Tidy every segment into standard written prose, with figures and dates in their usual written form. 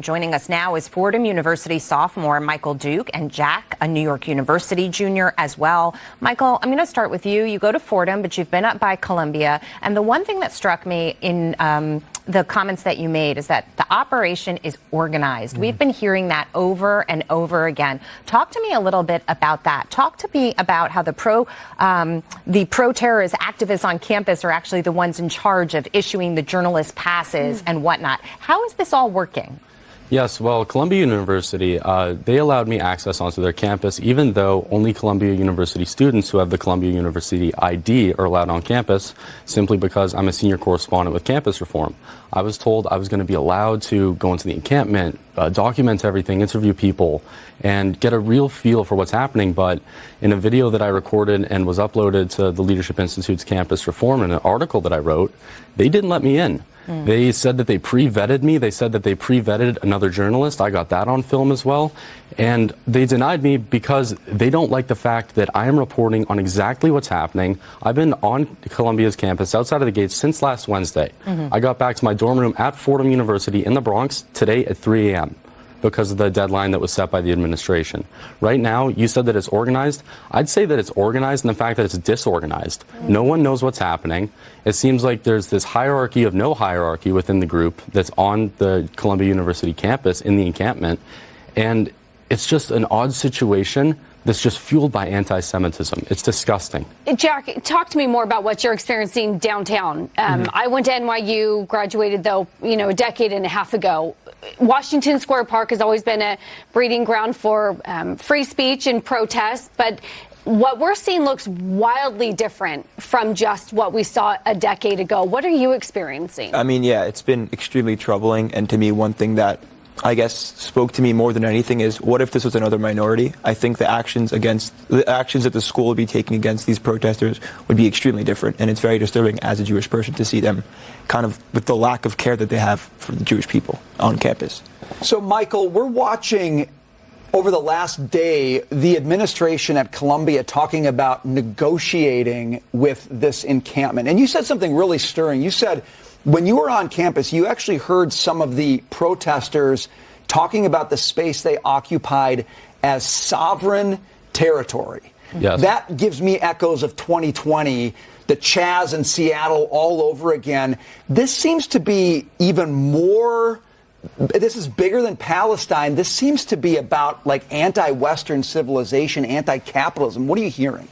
Joining us now is Fordham University sophomore Michael Duke and Jack, a New York University junior as well. Michael, I'm going to start with you. You go to Fordham, but you've been up by Columbia. And the one thing that struck me in the comments that you made is that the operation is organized. We've been hearing that over and over again. Talk to me a little bit about that. Talk to me about how the pro-terrorist activists on campus are actually the ones in charge of issuing the journalist passes and whatnot. How is this all working? Yes, well, Columbia University, they allowed me access onto their campus, even though only Columbia University students who have the Columbia University ID are allowed on campus, simply because I'm a senior correspondent with campus reform. I was told I was going to be allowed to go into the encampment, document everything, interview people, and get a real feel for what's happening. But in a video that I recorded and was uploaded to the Leadership Institute's campus reform, in an article that I wrote, they didn't let me in. They said that they pre-vetted me. They said that they pre-vetted another journalist. I got that on film as well. And they denied me because they don't like the fact that I am reporting on exactly what's happening. I've been on Columbia's campus outside of the gates since last Wednesday. I got back to my dorm room at Fordham University in the Bronx today at 3 a.m. because of the deadline that was set by the administration. Right now, you said that it's organized. I'd say that it's organized in the fact that it's disorganized. No one knows what's happening. It seems like there's this hierarchy of no hierarchy within the group that's on the Columbia University campus in the encampment. And it's just an odd situation that's just fueled by anti-Semitism. It's disgusting. Jack, talk to me more about what you're experiencing downtown. I went to NYU, graduated, though, a decade and a half ago. Washington Square Park has always been a breeding ground for free speech and protest, but what we're seeing looks wildly different from just what we saw a decade ago. What are you experiencing? I mean, yeah, it's been extremely troubling, and to me, one thing that I guess spoke to me more than anything is, what if this was another minority? I think the actions that the school would be taking against these protesters would be extremely different, and it's very disturbing as a Jewish person to see them kind of with the lack of care that they have for the Jewish people on campus. So, Michael, we're watching over the last day the administration at Columbia talking about negotiating with this encampment. And you said something really stirring. You said when you were on campus, you actually heard some of the protesters talking about the space they occupied as sovereign territory. Yes. That gives me echoes of 2020, the Chaz in Seattle all over again. This seems to be even more. This is bigger than Palestine. This seems to be about like anti-Western civilization, anti-capitalism. What are you hearing?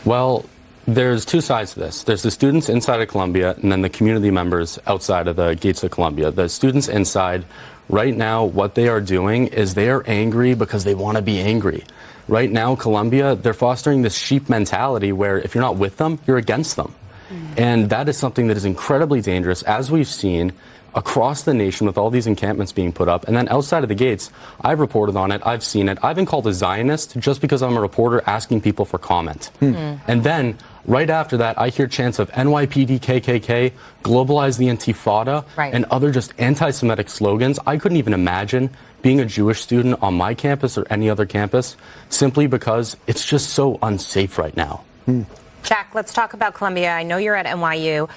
Well, there's two sides to this. There's the students inside of Columbia and then the community members outside of the gates of Columbia. The students inside, right now, what they are doing is they are angry because they want to be angry. Right now, Columbia, they're fostering this sheep mentality where if you're not with them, you're against them. And that is something that is incredibly dangerous, as we've seen across the nation with all these encampments being put up. And then outside of the gates, I've reported on it, I've seen it. I've been called a Zionist just because I'm a reporter asking people for comment. And then right after that, I hear chants of NYPD, KKK, globalize the Intifada, and other just anti-Semitic slogans. I couldn't even imagine being a Jewish student on my campus or any other campus simply because it's just so unsafe right now. Jack, let's talk about Columbia. I know you're at NYU,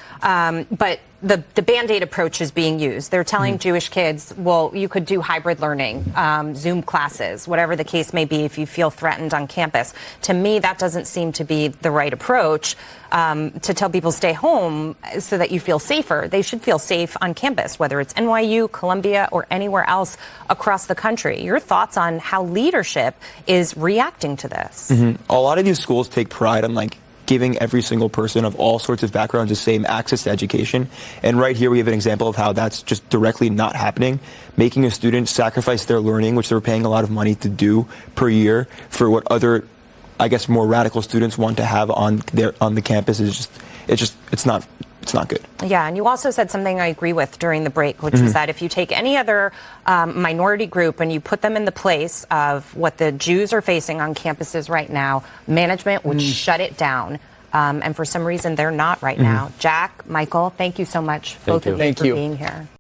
but the Band-Aid approach is being used. They're telling Jewish kids, well, you could do hybrid learning, Zoom classes, whatever the case may be if you feel threatened on campus. To me, that doesn't seem to be the right approach to tell people stay home so that you feel safer. They should feel safe on campus, whether it's NYU, Columbia, or anywhere else across the country. Your thoughts on how leadership is reacting to this? A lot of these schools take pride on giving every single person of all sorts of backgrounds the same access to education. And right here we have an example of how that's just directly not happening. Making a student sacrifice their learning, which they're paying a lot of money to do per year, for what other, I guess, more radical students want to have on the campus is it's not good. Yeah, and you also said something I agree with during the break, which was that if you take any other minority group and you put them in the place of what the Jews are facing on campuses right now, management would shut it down. And for some reason, they're not right now. Jack, Michael, thank you so much, both of you, for being here.